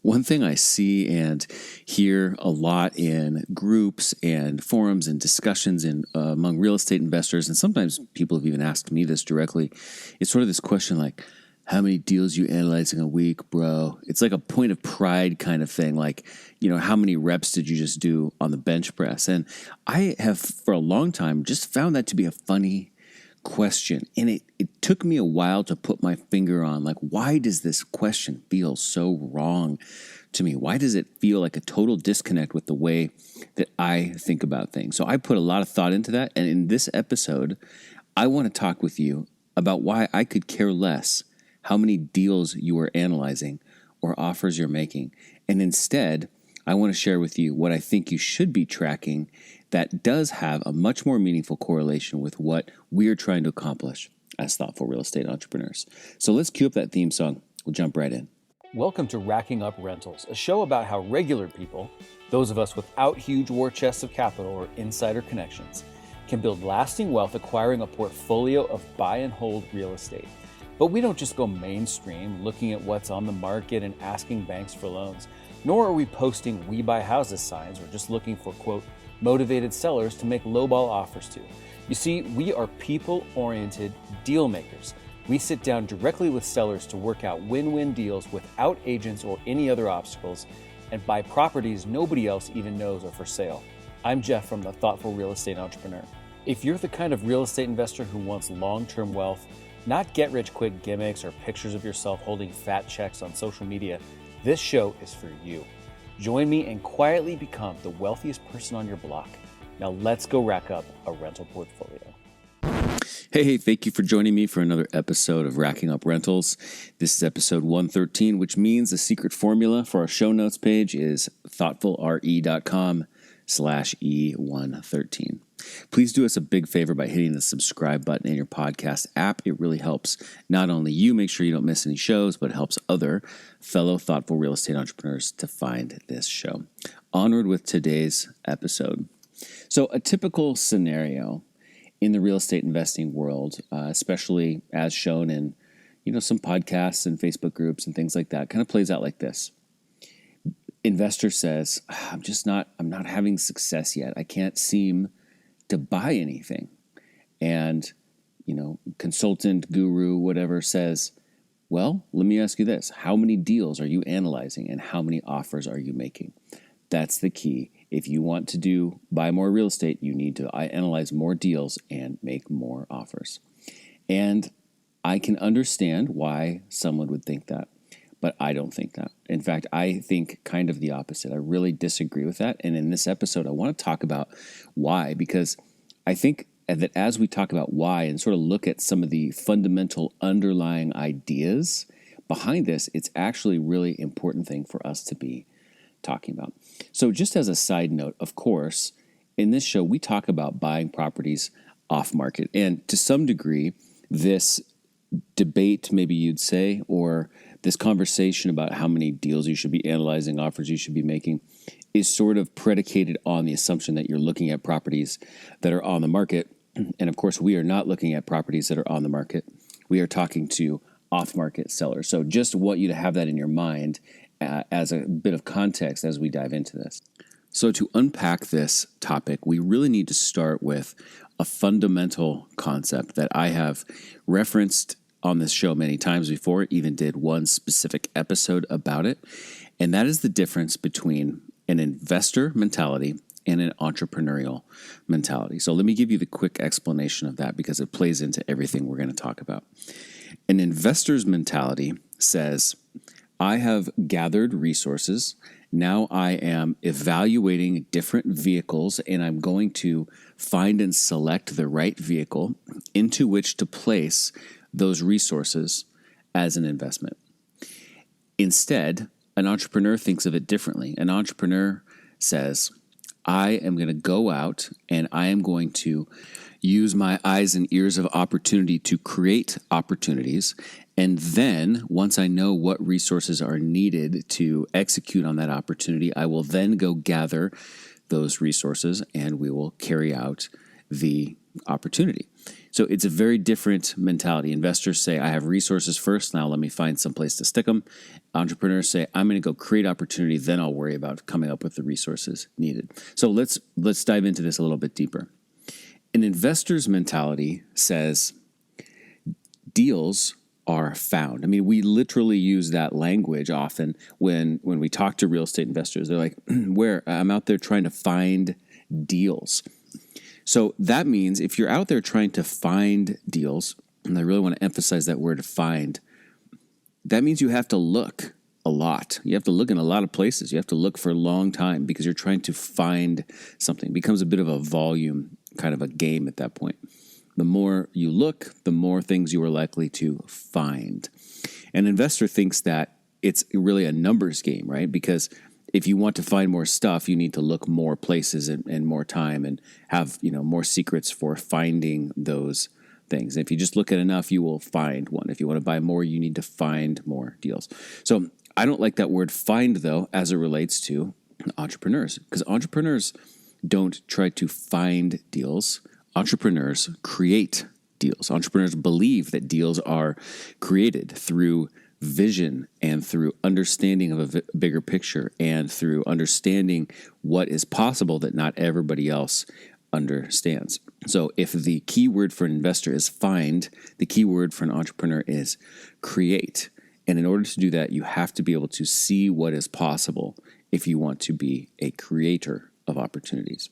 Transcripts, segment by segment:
One thing I see and hear a lot in groups and forums and discussions among real estate investors, and sometimes people have even asked me this directly, is sort of this question like, how many deals you analyzing a week, bro? It's like a point of pride kind of thing. Like, how many reps did you just do on the bench press? And I have for a long time just found that to be a funny question. And it took me a while to put my finger on, like, why does this question feel so wrong to me? Why does it feel like a total disconnect with the way that I think about things? So I put a lot of thought into that. And in this episode, I want to talk with you about why I could care less how many deals you are analyzing or offers you're making. And instead, I want to share with you what I think you should be tracking that does have a much more meaningful correlation with what we're trying to accomplish as thoughtful real estate entrepreneurs. So let's cue up that theme song. We'll jump right in. Welcome to Racking Up Rentals, a show about how regular people, those of us without huge war chests of capital or insider connections, can build lasting wealth acquiring a portfolio of buy and hold real estate. But we don't just go mainstream looking at what's on the market and asking banks for loans, nor are we posting "we buy houses" signs or just looking for, quote, motivated sellers to make lowball offers to. You see, we are people-oriented deal makers. We sit down directly with sellers to work out win-win deals without agents or any other obstacles and buy properties nobody else even knows are for sale. I'm Jeff from the Thoughtful Real Estate Entrepreneur. If you're the kind of real estate investor who wants long-term wealth, not get-rich-quick gimmicks or pictures of yourself holding fat checks on social media, this show is for you. Join me and quietly become the wealthiest person on your block. Now let's go rack up a rental portfolio. Hey, thank you for joining me for another episode of Racking Up Rentals. This is episode 113, which means the secret formula for our show notes page is thoughtfulre.com/E113. Please do us a big favor by hitting the subscribe button in your podcast app. It really helps not only you make sure you don't miss any shows, but it helps other fellow thoughtful real estate entrepreneurs to find this show. Onward with today's episode. So a typical scenario in the real estate investing world, especially as shown in some podcasts and Facebook groups and things like that, kind of plays out like this. Investor says, I'm not having success yet. I can't seem to buy anything. And, consultant, guru, whatever says, well, let me ask you this. How many deals are you analyzing and how many offers are you making? That's the key. If you want to buy more real estate, you need to analyze more deals and make more offers. And I can understand why someone would think that, but I don't think that. In fact, I think kind of the opposite. I really disagree with that. And in this episode, I want to talk about why, because I think that as we talk about why and sort of look at some of the fundamental underlying ideas behind this, it's actually a really important thing for us to be talking about. So just as a side note, of course, in this show, we talk about buying properties off market. And to some degree, this debate, maybe you'd say, or this conversation about how many deals you should be analyzing, offers you should be making, is sort of predicated on the assumption that you're looking at properties that are on the market. And of course, we are not looking at properties that are on the market. We are talking to off-market sellers. So just want you to have that in your mind as a bit of context as we dive into this. So to unpack this topic, we really need to start with a fundamental concept that I have referenced on this show many times before, even did one specific episode about it, and that is the difference between an investor mentality and an entrepreneurial mentality. So let me give you the quick explanation of that because it plays into everything we're going to talk about. An investor's mentality says, I have gathered resources. Now I am evaluating different vehicles and I'm going to find and select the right vehicle into which to place those resources as an investment. Instead, an entrepreneur thinks of it differently. An entrepreneur says, I am going to go out and I am going to use my eyes and ears of opportunity to create opportunities. And then once I know what resources are needed to execute on that opportunity, I will then go gather those resources and we will carry out the opportunity. So it's a very different mentality. Investors say, I have resources first, now let me find some place to stick them. Entrepreneurs say, I'm going to go create opportunity, then I'll worry about coming up with the resources needed. So let's dive into this a little bit deeper. An investor's mentality says deals are found. I mean, we literally use that language often when we talk to real estate investors. They're like, where I'm out there trying to find deals. So that means if you're out there trying to find deals, and I really want to emphasize that word find, that means you have to look a lot. You have to look in a lot of places. You have to look for a long time because you're trying to find something. It becomes a bit of a volume kind of a game at that point. The more you look, the more things you are likely to find. An investor thinks that it's really a numbers game, right? Because if you want to find more stuff, you need to look more places and more time and have, more secrets for finding those things. And if you just look at enough, you will find one. If you want to buy more, you need to find more deals. So I don't like that word find, though, as it relates to entrepreneurs, because entrepreneurs don't try to find deals. Entrepreneurs create deals. Entrepreneurs believe that deals are created through vision and through understanding of a bigger picture and through understanding what is possible that not everybody else understands. So if the key word for an investor is find, the key word for an entrepreneur is create. And in order to do that, you have to be able to see what is possible if you want to be a creator of opportunities.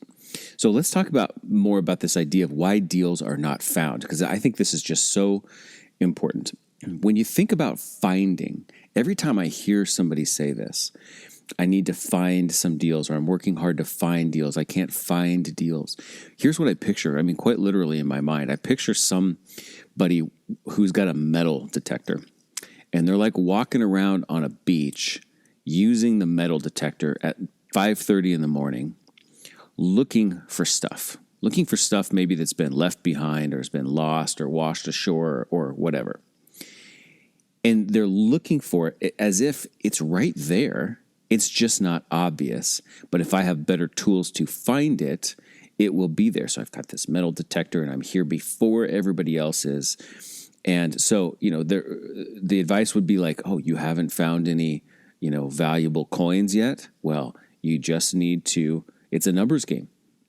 So let's talk more about this idea of why deals are not found, because I think this is just so important. When you think about finding, every time I hear somebody say this, I need to find some deals, or I'm working hard to find deals, I can't find deals. Here's what I picture. I mean, quite literally in my mind, I picture somebody who's got a metal detector, and they're like walking around on a beach using the metal detector at 5:30 in the morning, looking for stuff maybe that's been left behind or has been lost or washed ashore or whatever. And they're looking for it as if it's right there. It's just not obvious. But if I have better tools to find it, it will be there. So I've got this metal detector and I'm here before everybody else is. And so, the advice would be like, oh, you haven't found any, valuable coins yet? Well, you just need to, it's a numbers game.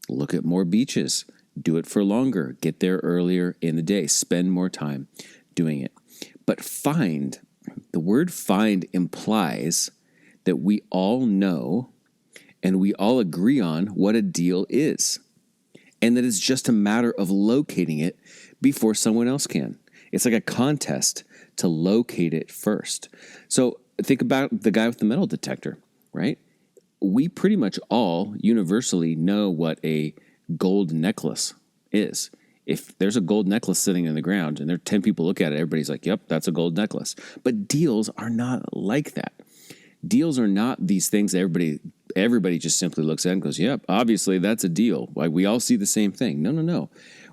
Look at more beaches. Do it for longer. Get there earlier in the day. Spend more time doing it. But find, the word find implies that we all know and we all agree on what a deal is, and that it's just a matter of locating it before someone else can. It's like a contest to locate it first. So think about the guy with the metal detector, right? We pretty much all universally know what a gold necklace is. If there's a gold necklace sitting in the ground and there are 10 people look at it, everybody's like, yep, that's a gold necklace. But deals are not like that. Deals are not these things that everybody just simply looks at and goes, yep, obviously that's a deal. Like we all see the same thing. No.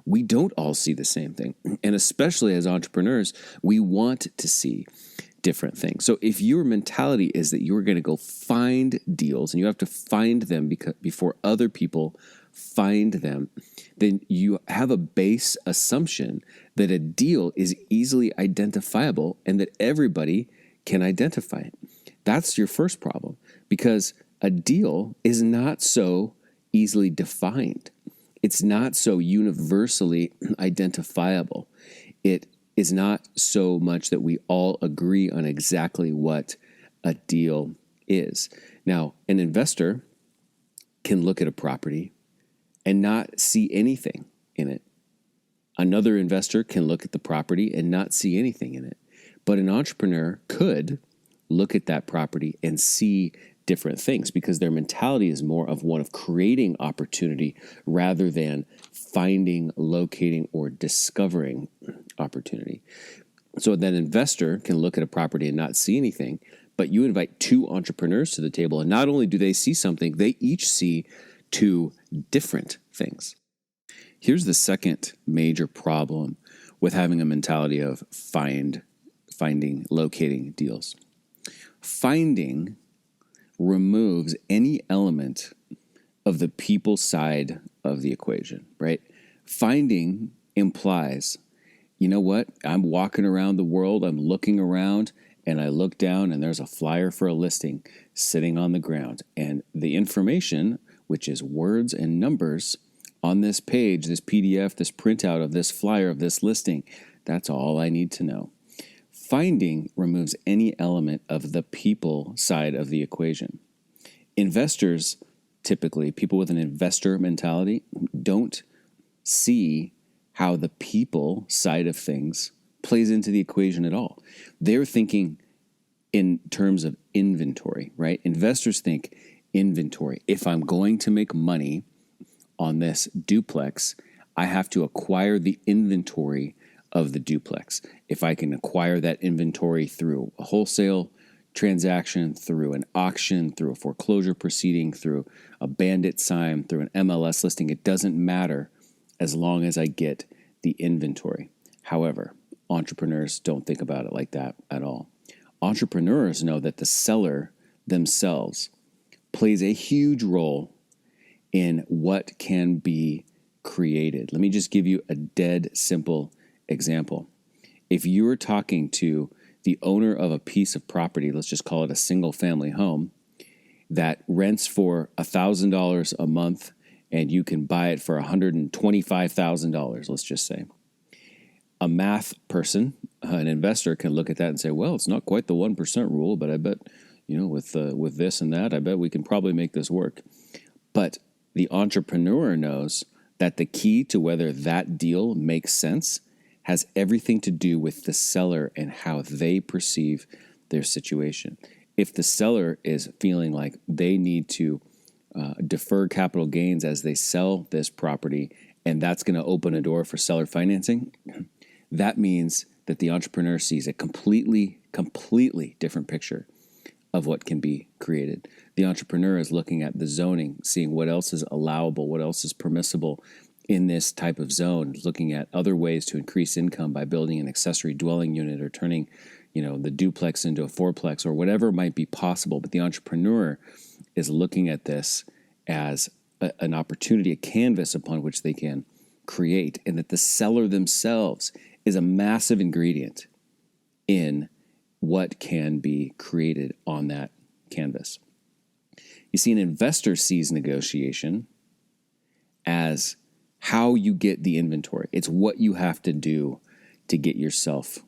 We don't all see the same thing. And especially as entrepreneurs, we want to see different things. So if your mentality is that you're going to go find deals and you have to find them before other people find them, then you have a base assumption that a deal is easily identifiable and that everybody can identify it. That's your first problem, because a deal is not so easily defined. It's not so universally identifiable. It is not so much that we all agree on exactly what a deal is. Now, an investor can look at a property and not see anything in it. Another investor can look at the property and not see anything in it. But an entrepreneur could look at that property and see different things, because their mentality is more of one of creating opportunity rather than finding, locating, or discovering opportunity. So that investor can look at a property and not see anything, but you invite two entrepreneurs to the table, and not only do they see something, they each see two different things. Here's the second major problem with having a mentality of finding, locating deals. Finding removes any element of the people side of the equation, right? Finding implies, you know what? I'm walking around the world, I'm looking around, and I look down and there's a flyer for a listing sitting on the ground. And the information, which is words and numbers, on this page, this PDF, this printout of this flyer of this listing, that's all I need to know. Finding removes any element of the people side of the equation. Investors, typically, people with an investor mentality, don't see how the people side of things plays into the equation at all. They're thinking in terms of inventory, right? Investors think inventory. If I'm going to make money on this duplex, I have to acquire the inventory of the duplex. If I can acquire that inventory through a wholesale transaction, through an auction, through a foreclosure proceeding, through a bandit sign, through an MLS listing, it doesn't matter as long as I get the inventory. However, entrepreneurs don't think about it like that at all. Entrepreneurs know that the seller themselves plays a huge role in what can be created. Let me just give you a dead simple example. If you were talking to the owner of a piece of property, let's just call it a single family home, that rents for $1,000 a month and you can buy it for $125,000, let's just say. A math person, an investor, can look at that and say, well, it's not quite the 1% rule, but I bet, with this and that, I bet we can probably make this work. But the entrepreneur knows that the key to whether that deal makes sense has everything to do with the seller and how they perceive their situation. If the seller is feeling like they need to defer capital gains as they sell this property, and that's going to open a door for seller financing, that means that the entrepreneur sees a completely different picture of what can be created. The entrepreneur is looking at the zoning, seeing what else is allowable, what else is permissible in this type of zone, looking at other ways to increase income by building an accessory dwelling unit or turning, the duplex into a fourplex or whatever might be possible. But the entrepreneur is looking at this as an opportunity, a canvas upon which they can create, and that the seller themselves is a massive ingredient in what can be created on that canvas. You see, an investor sees negotiation as how you get the inventory. It's what you have to do to get yourself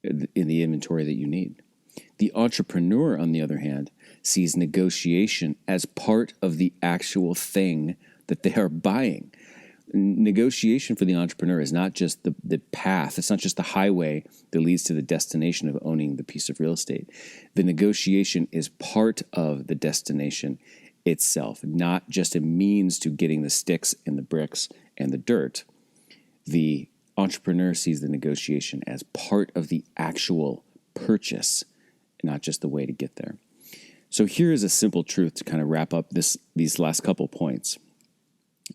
in the inventory that you need. The entrepreneur, on the other hand, sees negotiation as part of the actual thing that they are buying. Negotiation for the entrepreneur is not just the path. It's not just the highway that leads to the destination of owning the piece of real estate. The negotiation is part of the destination itself, not just a means to getting the sticks and the bricks and the dirt. The entrepreneur sees the negotiation as part of the actual purchase, not just the way to get there. So here is a simple truth to kind of wrap up these last couple points.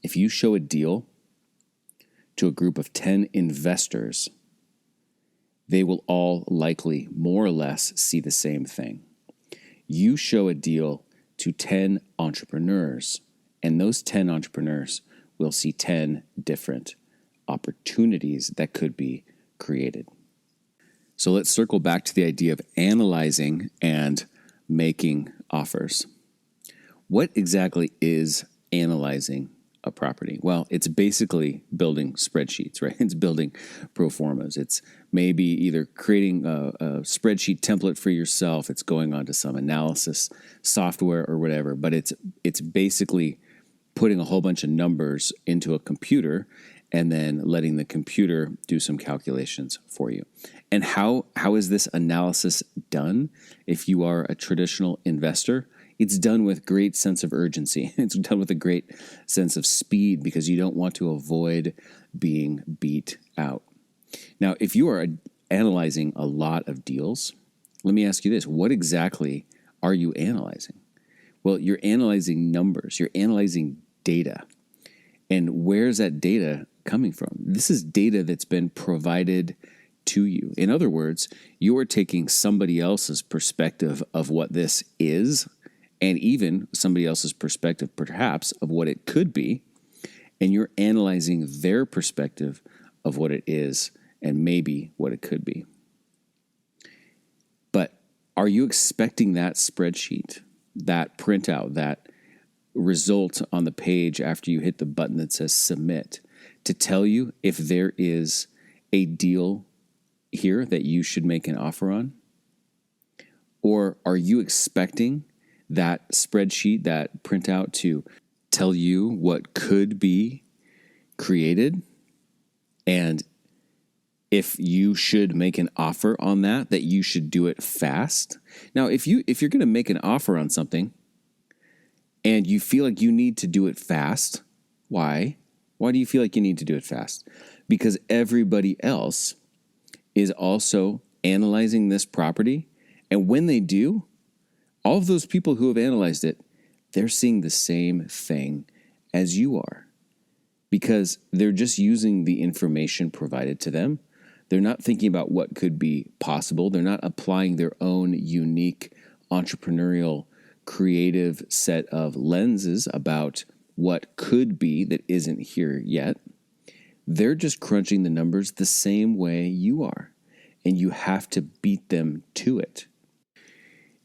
If you show a deal to a group of 10 investors, they will all likely more or less see the same thing. You show a deal to 10 entrepreneurs, and those 10 entrepreneurs will see 10 different opportunities that could be created. So let's circle back to the idea of analyzing and making offers. What exactly is analyzing a property? Well, it's basically building spreadsheets, right? It's building pro formas. It's maybe either creating a spreadsheet template for yourself. It's going on to some analysis software or whatever, but it's basically putting a whole bunch of numbers into a computer and then letting the computer do some calculations for you. And how is this analysis done? If you are a traditional investor, it's done with great sense of urgency. It's done with a great sense of speed because you don't want to avoid being beat out. Now, if you are analyzing a lot of deals, let me ask you this. What exactly are you analyzing? Well, you're analyzing numbers. You're analyzing data. And where's that data coming from? This is data that's been provided to you. In other words, you are taking somebody else's perspective of what this is, and even somebody else's perspective, perhaps, of what it could be, and you're analyzing their perspective of what it is and maybe what it could be. But are you expecting that spreadsheet, that printout, that result on the page after you hit the button that says submit to tell you if there is a deal here that you should make an offer on? Or are you expecting that spreadsheet, that printout to tell you what could be created and if you should make an offer on that you should do it fast? Now, if you're going to make an offer on something and you feel like you need to do it fast, why? Why do you feel like you need to do it fast? Because everybody else is also analyzing this property. And when they do, all of those people who have analyzed it, they're seeing the same thing as you are. Because they're just using the information provided to them. They're not thinking about what could be possible. They're not applying their own unique entrepreneurial, creative set of lenses about what could be that isn't here yet. They're just crunching the numbers the same way you are, and you have to beat them to it.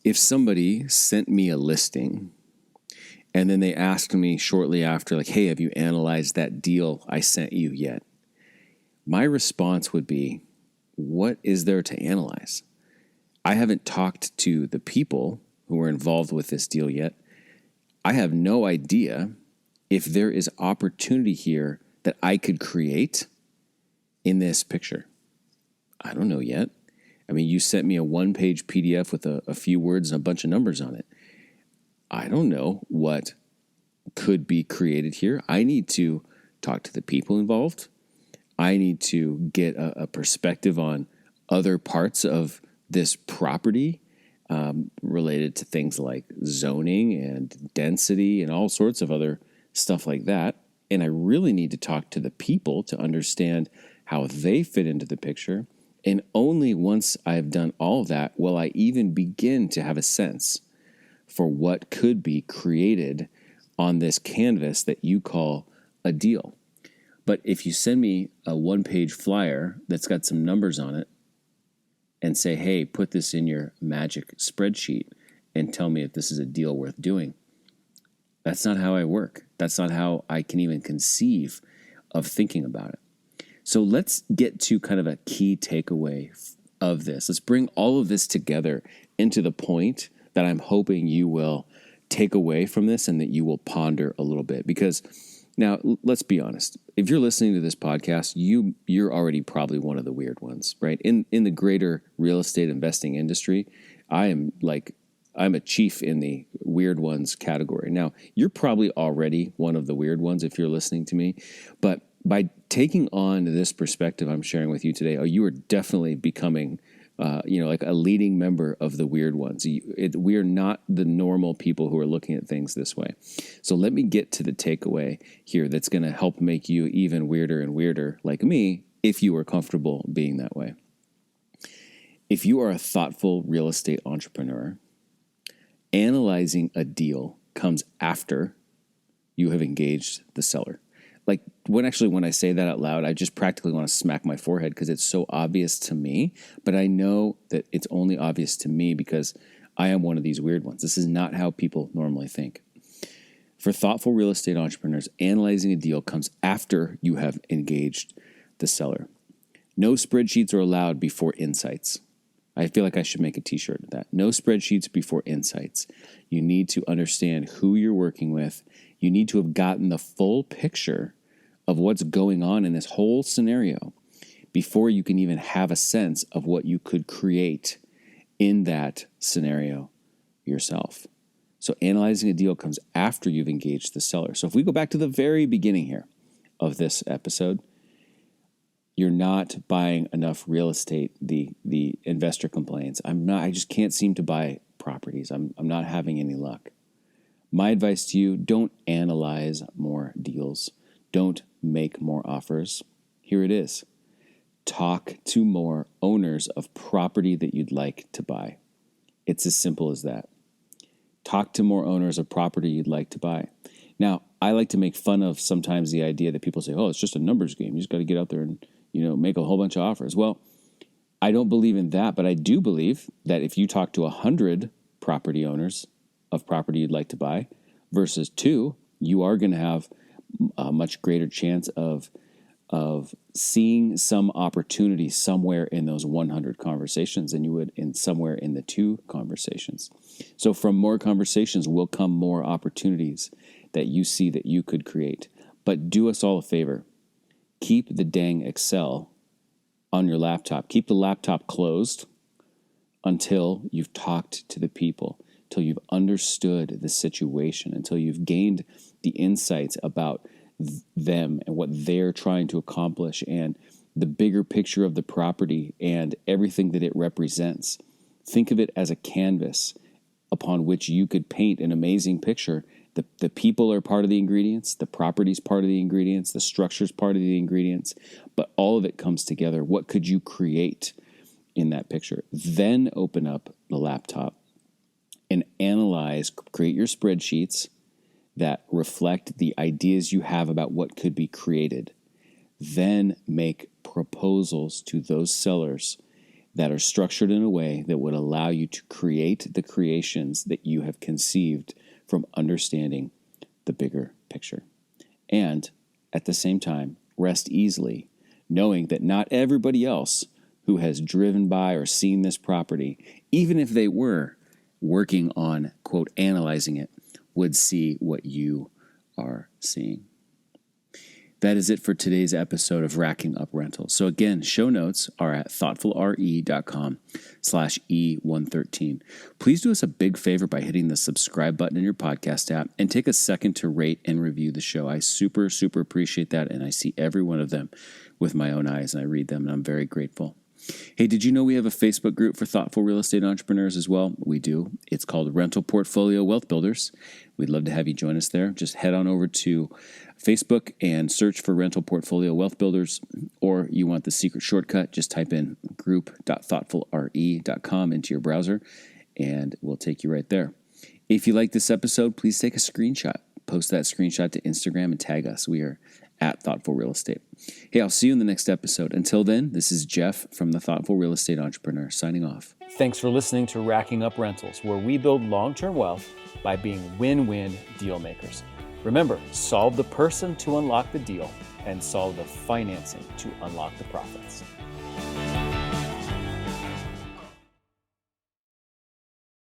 If somebody sent me a listing and then they asked me shortly after, like, hey, have you analyzed that deal I sent you yet? My response would be, what is there to analyze? I haven't talked to the people who are involved with this deal yet. I have no idea if there is opportunity here that I could create in this picture. I don't know yet. I mean, you sent me a one-page PDF with a few words and a bunch of numbers on it. I don't know what could be created here. I need to talk to the people involved. I need to get a perspective on other parts of this property related to things like zoning and density and all sorts of other stuff like that. And I really need to talk to the people to understand how they fit into the picture. And only once I've done all of that will I even begin to have a sense for what could be created on this canvas that you call a deal. But if you send me a one-page flyer that's got some numbers on it and say, hey, put this in your magic spreadsheet and tell me if this is a deal worth doing, that's not how I work. That's not how I can even conceive of thinking about it. So let's get to kind of a key takeaway of this. Let's bring all of this together into the point that I'm hoping you will take away from this and that you will ponder a little bit. Because now, let's be honest. If you're listening to this podcast, you're already probably one of the weird ones, right? In the greater real estate investing industry, I'm a chief in the weird ones category. Now, you're probably already one of the weird ones if you're listening to me, but by taking on this perspective I'm sharing with you today, you are definitely becoming, like a leading member of the weird ones. We are not the normal people who are looking at things this way. So let me get to the takeaway here that's going to help make you even weirder and weirder, like me, if you are comfortable being that way. If you are a thoughtful real estate entrepreneur, analyzing a deal comes after you have engaged the seller. Like when I say that out loud, I just practically want to smack my forehead because it's so obvious to me, but I know that it's only obvious to me because I am one of these weird ones. This is not how people normally think. For thoughtful real estate entrepreneurs, analyzing a deal comes after you have engaged the seller. No spreadsheets are allowed before insights. I feel like I should make a t-shirt of that. No spreadsheets before insights. You need to understand who you're working with. You need to have gotten the full picture of what's going on in this whole scenario before you can even have a sense of what you could create in that scenario yourself. So analyzing a deal comes after you've engaged the seller. So if we go back to the very beginning here of this episode, you're not buying enough real estate. The investor complains, I just can't seem to buy properties. I'm not having any luck. My advice to you, don't analyze more deals. Don't make more offers. Here it is. Talk to more owners of property that you'd like to buy. It's as simple as that. Talk to more owners of property you'd like to buy. Now, I like to make fun of sometimes the idea that people say, oh, it's just a numbers game. You just got to get out there and, make a whole bunch of offers. Well, I don't believe in that, but I do believe that if you talk to 100 property owners of property you'd like to buy versus 2, you are going to have a much greater chance of seeing some opportunity somewhere in those 100 conversations than you would in somewhere in the 2 conversations. So from more conversations will come more opportunities that you see that you could create. But do us all a favor. Keep the dang Excel on your laptop. Keep the laptop closed until you've talked to the people, until you've understood the situation, until you've gained the insights about them and what they're trying to accomplish and the bigger picture of the property and everything that it represents. Think of it as a canvas upon which you could paint an amazing picture. The people are part of the ingredients, the property's part of the ingredients, the structure's part of the ingredients, but all of it comes together. What could you create in that picture? Then open up the laptop and analyze, create your spreadsheets that reflect the ideas you have about what could be created. Then make proposals to those sellers that are structured in a way that would allow you to create the creations that you have conceived from understanding the bigger picture. And at the same time, rest easily, knowing that not everybody else who has driven by or seen this property, even if they were working on, quote, analyzing it, would see what you are seeing. That is it for today's episode of Racking Up Rentals. So again, show notes are at thoughtfulre.com/E113. Please do us a big favor by hitting the subscribe button in your podcast app and take a second to rate and review the show. I super, super appreciate that, and I see every one of them with my own eyes, and I read them, and I'm very grateful. Hey, did you know we have a Facebook group for thoughtful real estate entrepreneurs as well? We do. It's called Rental Portfolio Wealth Builders. We'd love to have you join us there. Just head on over to Facebook and search for Rental Portfolio Wealth Builders, or you want the secret shortcut, just type in group.thoughtfulre.com into your browser, and we'll take you right there. If you like this episode, please take a screenshot. Post that screenshot to Instagram and tag us. We are at Thoughtful Real Estate. Hey, I'll see you in the next episode. Until then, this is Jeff from the Thoughtful Real Estate Entrepreneur signing off. Thanks for listening to Racking Up Rentals, where we build long-term wealth by being win-win deal makers. Remember, solve the person to unlock the deal and solve the financing to unlock the profits.